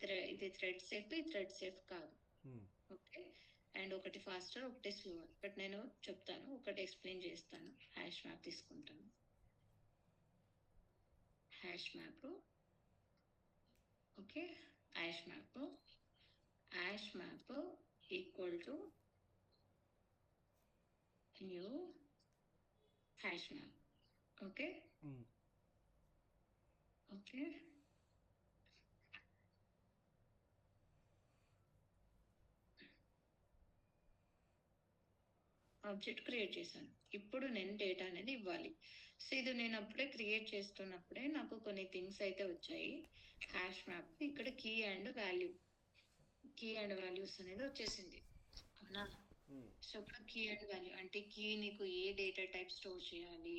Speaker 1: థ్రెడ్ సేఫ్, ఇది థ్రెడ్ సేఫ్ కాదు. ఓకే, అండ్ ఒకటి ఫాస్టర్, ఒకటి స్లోవర్. బట్ నేను చెప్తాను, ఒకటి ఎక్స్ప్లెయిన్ చేస్తాను. హ్యాష్ మ్యాప్ తీసుకుంటాను. Hash map, okay, hash map equal to new hash map. Okay, okay, object create చేశాను. ఇప్పుడు నేను డేటా అనేది ఇవ్వాలి. సో ఇది నేను అప్పుడే క్రియేట్ చేస్తున్నప్పుడే నాకు కొన్ని థింగ్స్ అయితే వచ్చాయి. హ్యాష్ మ్యాప్ ఇక్కడ కీ అండ్ వాల్యూస్ అనేది వచ్చేసింది, అవునా. సో ఇప్పుడు కీ అండ్ వాల్యూ అంటే కీ నీకు ఏ డేటా టైప్ స్టోర్ చేయాలి,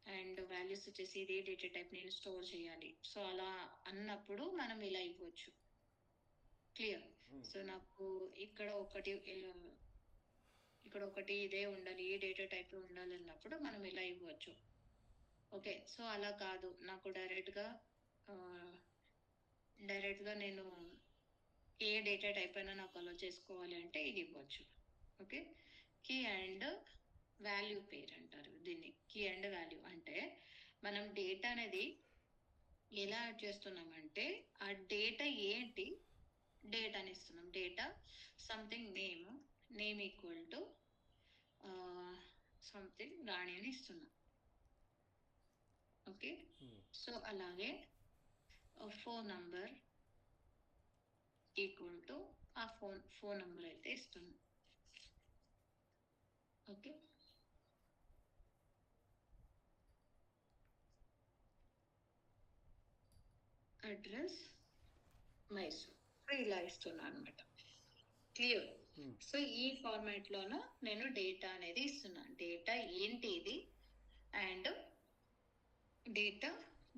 Speaker 1: అండ్ వాల్యూస్ వచ్చేసి ఇదే డేటా టైప్ నేను స్టోర్ చేయాలి. సో అలా అన్నప్పుడు మనం ఇలా ఇవ్వచ్చు. క్లియర్. సో నాకు ఇక్కడ ఒకటి ఇదే ఉండాలి, ఏ డేటా టైప్ ఉండాలి అన్నప్పుడు మనం ఇలా ఇవ్వచ్చు. ఓకే, సో అలా కాదు, నాకు డైరెక్ట్ గా నేను ఏ డేటా టైప్ అయినా నాకు అలా చేసుకోవాలి అంటే ఇది ఇవ్వచ్చు. ఓకే, కీ అండ్ వాల్యూ పేర్ అంటారు దీన్ని. కీ అండ్ వాల్యూ అంటే మనం డేటా అనేది ఎలా యాడ్ చేస్తున్నామంటే ఆ డేటా ఏంటి, డేటాని ఇస్తున్నాం. Data something name equal to something Rani అని ఇస్తున్నాం. ఓకే, సో అలాగే ఫోన్ నంబర్ ఈక్వల్ టు ఆ ఫోన్ నంబర్ అయితే ఇస్తున్నాం. ఓకే, అడ్రస్ మైసూర్ ఇలా ఇస్తున్నాను అనమాట. క్లియర్. సో ఈ ఫార్మాట్ లోన నేను డేటా అనేది ఇస్తున్నాను. డేటా ఏంటి ఇది, and data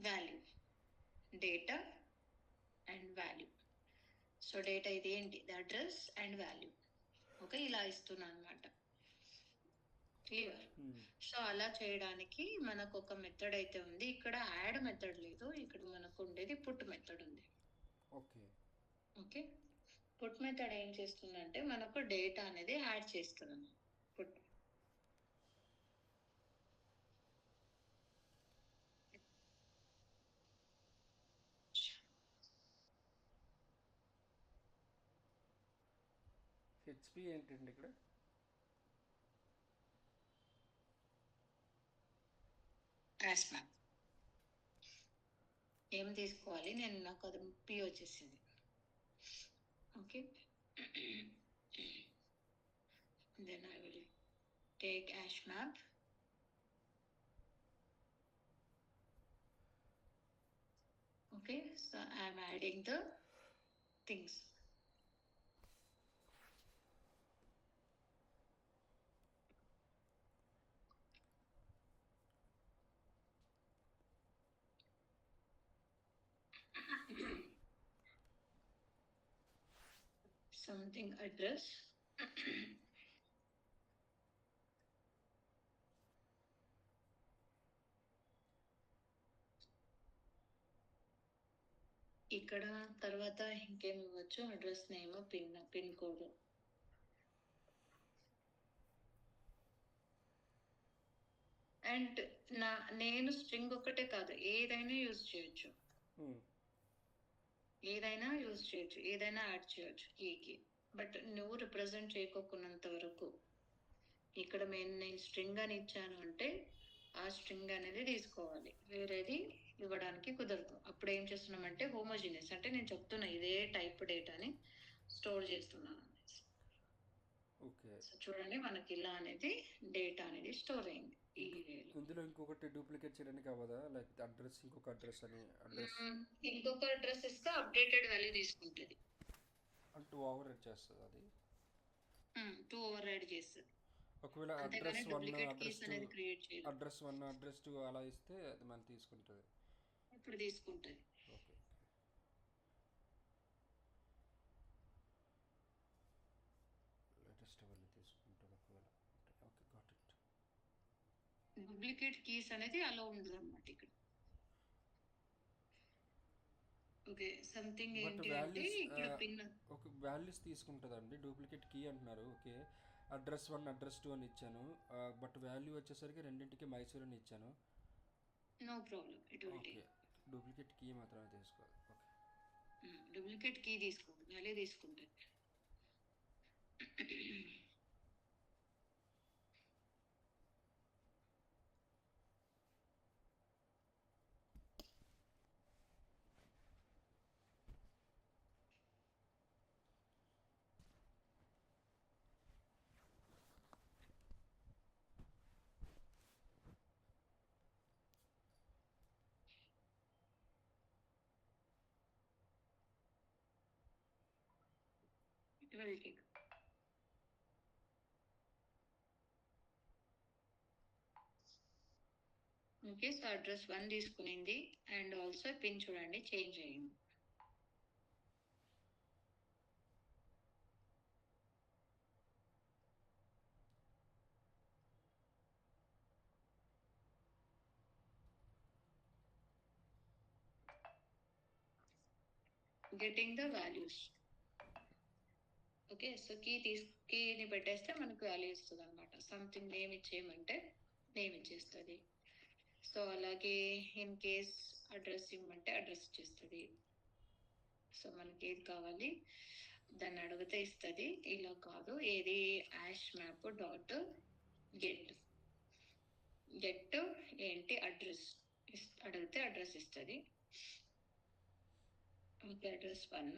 Speaker 1: value, data and value. So data ఇది ఏంటి, అడ్రస్ అండ్ వాల్యూ. ఓకే, ఇలా ఇస్తున్నాను అనమాట. క్లియర్. సో అలా చేయడానికి మనకు ఒక మెథడ్ అయితే ఉంది. ఇక్కడ యాడ్ మెథడ్ లేదు, ఇక్కడ మనకు ఉండేది పుట్ మెథడ్ ఉంది. ఓకే, పుట్ మెథడ్ ఏం చేస్తుందంటే మనకు డేటా అనేది యాడ్ చేస్తుంది. పుట్
Speaker 2: హెచ్పి ఏంటండి ఇక్కడ?
Speaker 1: Hash map. ఏం తీసుకోవాలి, నేను నాకు అది పి వచ్చేసింది. Okay, then I will take hash map. Okay, so I'm adding the things. Something address. ఇక్కడ తర్వాత ఇంకేం ఇవ్వచ్చు, address name, pin code. And నేను స్ట్రింగ్ ఒక్కటే కాదు, ఏదైనా యూజ్ చేయొచ్చు, ఏదైనా యాడ్ చేయొచ్చు కీకి. బట్ నువ్వు రిప్రజెంట్ చేయకోకున్నంత వరకు, ఇక్కడ నేను స్ట్రింగ్ అని ఇచ్చాను అంటే ఆ స్ట్రింగ్ అనేది తీసుకోవాలి, వేరేది ఇవ్వడానికి కుదరదు. అప్పుడు ఏం చేస్తున్నామంటే హోమోజీనియస్, అంటే నేను చెప్తున్నా ఇదే టైప్ డేటాని స్టోర్ చేస్తున్నాను.
Speaker 2: ఓకే,
Speaker 1: సో చూడండి, మనకి ఇలా అనేది డేటా అనేది స్టోర్ అయింది.
Speaker 2: ఇందులో ఇంకొకటి డూప్లికేట్ చేయడానికి అవ్వదా? లైక్ అడ్రస్ ఇంకొక అడ్రస్ అని
Speaker 1: ఇంకొక అడ్రస్ ఇస్తే అప్డేటెడ్ వాల్యూ తీసుకుంటుంది,
Speaker 2: అంటూ ఓవర్ రైడ్ చేస్తుంది. అది
Speaker 1: 2 ఓవర్ రైడ్ చేస్తుంది.
Speaker 2: ఒకవేళ అడ్రస్ 1 అడ్రస్ 2 అలా ఇస్తే అది మనం తీసుకుంటుంది.
Speaker 1: ఇప్పుడు తీసుకుంటుంది.
Speaker 2: ఓకే, లేటెస్ట్ అవన్నీ తీసుకుంటుంది ఒకవేళ. Okay, got it.
Speaker 1: Duplicate keys అనేది అలా ఉండదు అన్నమాట ఇక్కడ. ఓకే, సంథింగ్ ఏంటి అంటే ఇక్కడ పిన్
Speaker 2: ఒక వాల్యూస్ తీసుకుంటుందండి. డూప్లికేట్ కీ అంటున్నారు. ఓకే, అడ్రస్ 1 అడ్రస్ 2 అని ఇచ్చాను, బట్ వాల్యూ వచ్చేసరికి రెండింటికి మైసూర్ అని ఇచ్చాను.
Speaker 1: No problem, it will take.
Speaker 2: Duplicate key మాత్రమే తీసుకోవాలి.
Speaker 1: ఓకే, డూప్లికేట్ కీ తీసుకోండి, వాల్యూ తీసుకుంటుంది. It will take. Okay, so address 1 తీసుకునింది అండ్ ఆల్సో పిన్ చూడండి చేంజ్ అయ్యింది. Getting the values. Okay, so కీని పెట్టేస్తే మనకు వాల్యూ ఇస్తుంది అనమాట. సంథింగ్ నేమ్ ఇచ్చేయమంటే నేమ్ ఇచ్చేస్తుంది. సో అలాగే ఇన్ కేస్ అడ్రస్ ఇవ్వమంటే అడ్రస్ ఇచ్చేస్తుంది. సో మనకి ఏది కావాలి దాన్ని అడిగితే ఇస్తుంది. ఇలా కాదు, ఏది యాష్ మ్యాప్ డాట్ గెట్ ఏంటి అడ్రస్ అడిగితే అడ్రస్ ఇస్తుంది. Okay, address 1.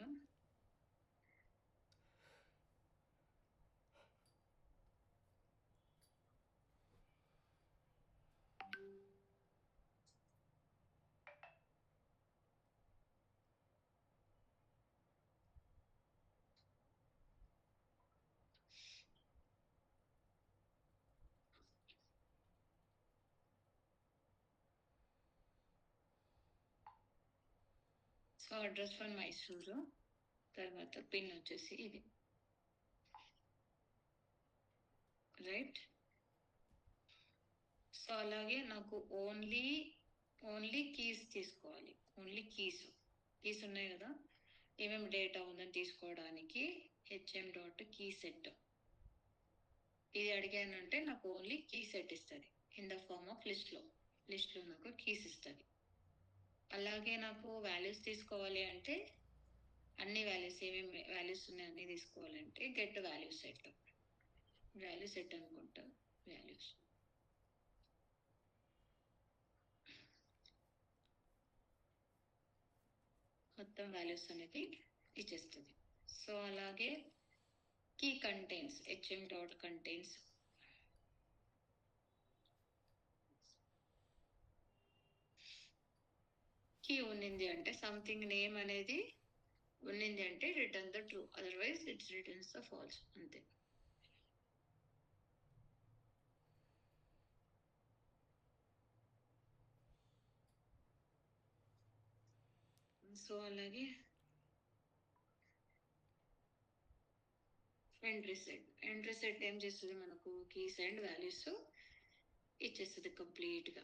Speaker 1: So address 1 Mysuru, తర్వాత పిన్ వచ్చేసి ఇది, రైట్. సో అలాగే నాకు ఓన్లీ కీస్ తీసుకోవాలి. ఓన్లీ కీస్ ఉన్నాయి కదా, ఏమేమి డేటా ఉందని తీసుకోవడానికి hm.keyset ఇది అడిగానంటే నాకు ఓన్లీ కీ సెట్ ఇస్తుంది ఇన్ ద ఫార్మ్ ఆఫ్ లిస్ట్లో నాకు కీస్ ఇస్తుంది. అలాగే నాకు వాల్యూస్ తీసుకోవాలి అంటే అన్ని వాల్యూస్ ఏమేమి వాల్యూస్ ఉన్నాయి అన్ని తీసుకోవాలంటే గెట్ వాల్యూ సెట్ అనుకుంటా. వాల్యూస్ మొత్తం వాల్యూస్ అనేది ఇచ్చేస్తుంది. సో అలాగే key contains HM dot contains key ఉన్నింది అంటే సంథింగ్ నేమ్ అనేది ఉన్నింది అంటే return the true, otherwise it's returns the false, అంతే. సో అలాగే ఎంట్రీ సెట్ ఏం చేస్తుంది, మనకు కీస్ అండ్ వాల్యూస్ ఇచ్చేస్తుంది కంప్లీట్ గా.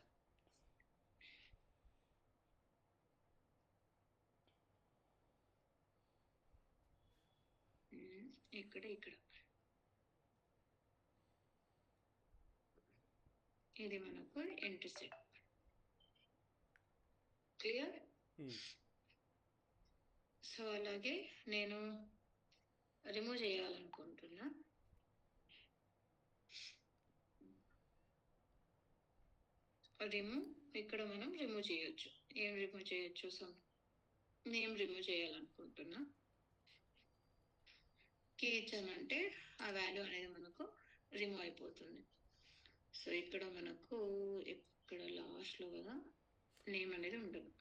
Speaker 1: ఇక్కడ ఇది మనకు ఎంట్రీ సెట్. క్లియర్? సో అలాగే నేను రిమూవ్ చేయాలనుకుంటున్నా. ఇక్కడ మనం రిమూవ్ చేయొచ్చు. ఏం రిమూవ్ చేయొచ్చు? నేమ్ రిమూవ్ చేయాలనుకుంటున్నా. కీ ఇచ్చామంటే ఆ వాల్యూ అనేది మనకు రిమూవ్ అయిపోతుంది. సో ఇక్కడ మనకు ఇక్కడ లాస్ట్ లో కదా నేమ్ అనేది ఉండదు.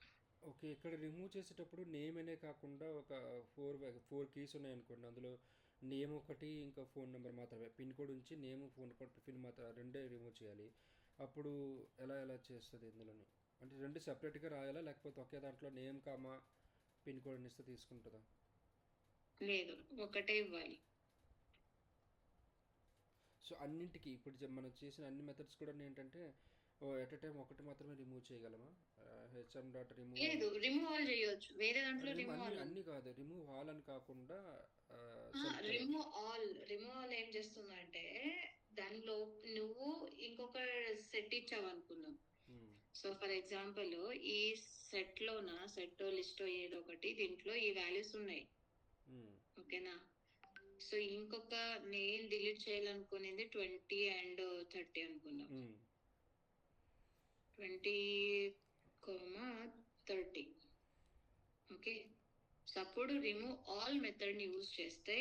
Speaker 2: ఓకే, ఇక్కడ రిమూవ్ చేసేటప్పుడు నేమ్ అనే కాకుండా ఒక ఫోర్ కీస్ ఉన్నాయనుకోండి, అందులో నేమ్ ఒకటి ఇంకా ఫోన్ నెంబర్ మాత్రమే, పిన్ కోడ్ ఉంచి నేమ్ ఫోన్ కోడ్ పిన్ మాత్రం రెండే రిమూవ్ చేయాలి. అప్పుడు ఎలా చేస్తుంది ఇందులోని? అంటే రెండు సెపరేట్గా రాయాలా, లేకపోతే ఒకే దాంట్లో నేమ్ కామా పిన్ కోడ్ ఇస్తే తీసుకుంటుందా?
Speaker 1: లేదు, ఒకటే ఇవ్వాలి.
Speaker 2: సో అన్నింటికి ఇప్పుడు మనం చేసిన అన్ని మెథడ్స్ కూడా ఏంటంటే ఎట్ ఎ టైం ఒకటి మాత్రమే రిమూవ్ చేయగలమా? హెచ్ఎం డాట్ రిమూవ్
Speaker 1: లేదు, రిమూవ్ ఆల్ చేయొచ్చు. వేరే దాంట్లో
Speaker 2: అన్ని కాదు, రిమూవ్ ఆల్ అని కాకుండా
Speaker 1: రిమూవ్ ఆల్ ఏం చేస్తుందంటే దానిలో నువ్వు ఇంకొక సెట్ ఇచ్చావు అనుకుందాం. సో ఫర్ ఎగ్జాంపుల్ ఈ సెట్ లిస్ట్ ఏదో ఒకటి దీంట్లో ఈ వాల్యూస్ ఉన్నాయి, ఓకేనా? సో ఇంకొక నేను డిలీట్ చేయాలనుకునేది 20 and 30 అనుకుందాం. 20,30. ఓకే, అప్పుడు రిమూవ్ ఆల్ మెథడ్ ని యూజ్ చేస్తే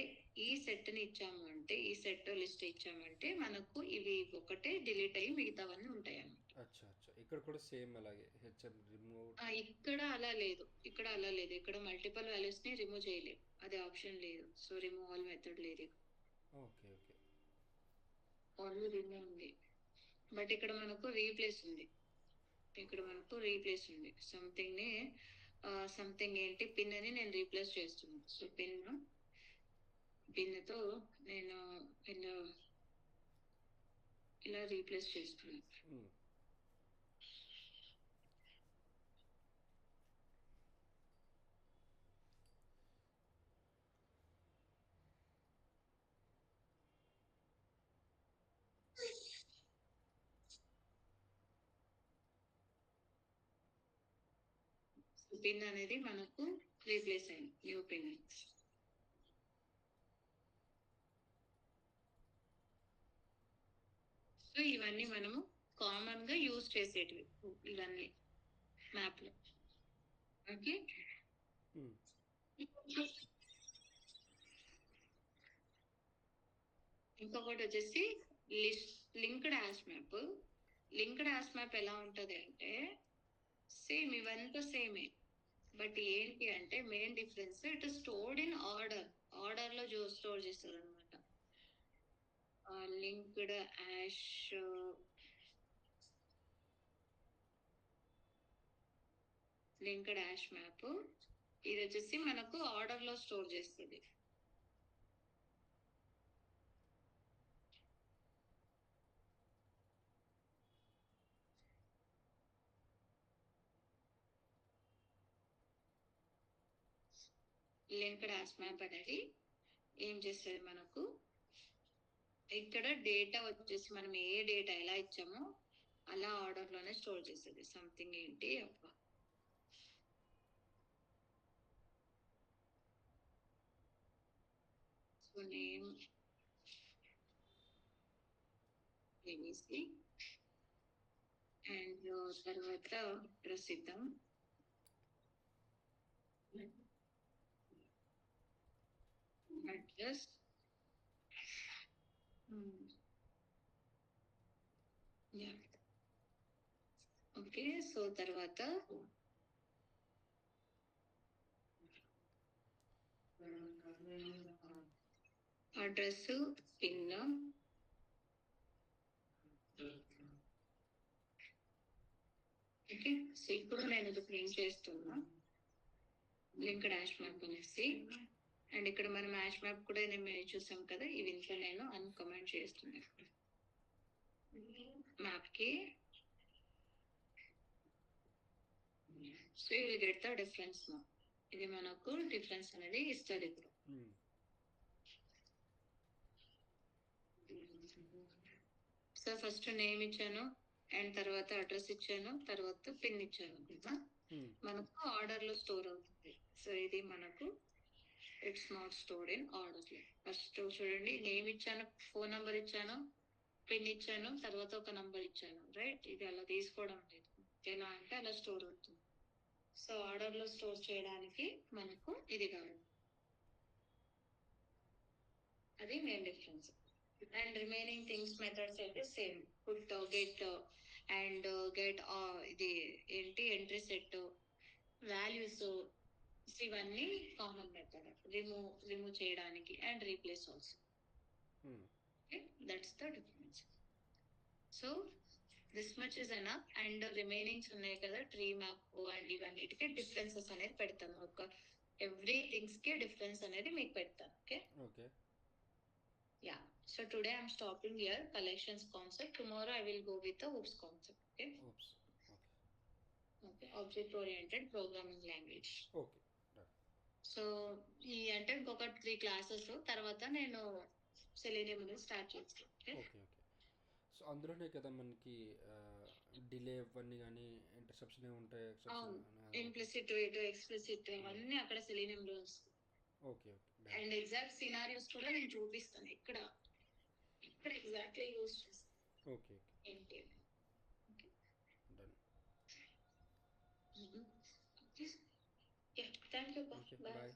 Speaker 1: ఈ సెట్ ని ఇచ్చాము అంటే, ఈ సెట్ లిస్ట్ ఇచ్చామంటే మనకు ఇవి ఒకటే డిలీట్ అయ్యి మిగతావన్నీ ఉంటాయి అన్నమాట.
Speaker 2: ఇక్కడ కూడా సేమ్ అలాగే హెచ్ఎం రిమూవ్.
Speaker 1: ఇక్కడ అలా లేదు. ఇక్కడ మల్టిపుల్ వాల్యూస్ ని రిమూవ్ చేయలేము, అది ఆప్షన్ లేదు. సో రిమూవ్ ఆల్ మెథడ్ లేదు.
Speaker 2: ఓకే
Speaker 1: ఓన్లీ రిమూవ్ ఉంది. బట్ ఇక్కడ మనకు రీప్లేస్ ఉంది. సంథింగ్ ఏంటి, పిన్ అని నేను రీప్లేస్ చేస్తున్నాను. సో పిన్ తో నేను ఇలా రీప్లేస్ చేస్తున్నాను. పిన్ అనేది మనకు రీప్లేస్ అయింది, న్యూ పిన్. సో ఇవన్నీ మనము కామన్ గా యూజ్ చేసేటివి, ఇవన్నీ మ్యాప్ లో. ఓకే, ఇంకొకటి వచ్చేసి లింక్డ్ హ్యాష్ మ్యాప్ ఎలా ఉంటది అంటే సేమ్, ఇవంతా సేమే. బట్ ఏంటి అంటే main difference it stored in order లో స్టోర్ చేస్తారు అనమాట. లింక్డ్ హ్యాష్ మ్యాప్ ఇది వచ్చేసి మనకు ఆర్డర్ లో స్టోర్ చేస్తుంది. లింక్డ్ హ్యాష్ మ్యాప్ అనేది ఏం చేస్తుంది, మనకు ఇక్కడ డేటా వచ్చేసి మనం ఏ డేటా ఎలా ఇచ్చామో అలా ఆర్డర్ లోనే స్టోర్ చేస్తుంది. సంథింగ్ ఏంటి అబ్బా, సో నేమ్ ఏబిసి అండ్ తర్వాత ప్రసిద్ధం అడ్రస్. Yeah, okay. సో తర్వాత అడ్రస్, పిన్. ఓకే. సో ఇప్పుడు నేను ఇది ప్రింట్ చేస్తున్నా లింక్ డాష్ మ్యాప్ అనేసి. అండ్ ఇక్కడ మనం మ్యాచ్ మ్యాప్ కూడా నేను చూసాం కదా, ఇవి ఇంట్లో నేను అన్కమెంట్ చేస్తున్నాను మ్యాప్ కి. So you will get the difference now. ఇది మనకు డిఫరెన్స్ అనేది ఇస్తుంది ఇప్పుడు. సో ఫస్ట్ నేమ్ ఇచ్చాను, అండ్ తర్వాత అడ్రస్ ఇచ్చాను, తర్వాత పిన్ ఇచ్చాను కదా, మనకు ఆర్డర్ లో స్టోర్ అవుతుంది. సో ఇది మనకు it's not stored in order. First చూడండి, నేమ్ ఇచ్చాను, ఫోన్ నంబర్ ఇచ్చాను, పిన్ ఇచ్చాను, తర్వాత ఒక నంబర్ ఇచ్చాను, రైట్. ఇది అలా తీసుకోవడం లేదు, ఎలా అంటే అలా స్టోర్ అవుతుంది. సో ఆర్డర్ లో స్టోర్ చేయడానికి మనకు ఇది కావాలి, అది main difference. And remaining things methods అయితే same, put, get and get ఇది ఏంటి ఎంట్రీ సెట్, వాల్యూస్, ఇవన్నీ కామన్ మెథడ్ రిమూవ్ చేయడానికి, and replace also. That's the difference. So this much is enough. And remainings ఉన్నాయి కదా, ట్రీ మ్యాప్ అండ్ ఇవన్నిటికి differences అనేది పెడతాను. ఒక ఎవ్రీ థింగ్స్ కి డిఫరెన్స్ అనేది మీకు పెడతాను. Okay.
Speaker 2: Okay.
Speaker 1: Yeah. So today I'm stopping here collections concept. Tomorrow I will go with the OOPS concept. Okay.
Speaker 2: Oops. Okay.
Speaker 1: Okay. Object oriented programming language.
Speaker 2: Okay. Done.
Speaker 1: So ఈ అంటే ఇంకొక 3 classes తర్వాత నేను selenium start చేస్తాను.
Speaker 2: Okay. Okay. So అందులోనే కదా మనకి delay అవన్నీ కానీ ఇంటర్సెప్షన్ ఉంటాయి.
Speaker 1: ఇంప్లిసిట్ రేట్, ఎక్స్ప్లిసిట్ ఇవన్నీ అక్కడ సెలీనియం లో వస్తాయి.
Speaker 2: Okay. Okay.
Speaker 1: And exact scenarios కూడా నేను చూపిస్తాను ఇక్కడ ఎగ్జాక్ట్లీ యూస్ చేస్తాను.
Speaker 2: ఓకే.
Speaker 1: ఏంటి
Speaker 2: డన్.
Speaker 1: Thank you.
Speaker 2: బాయ్.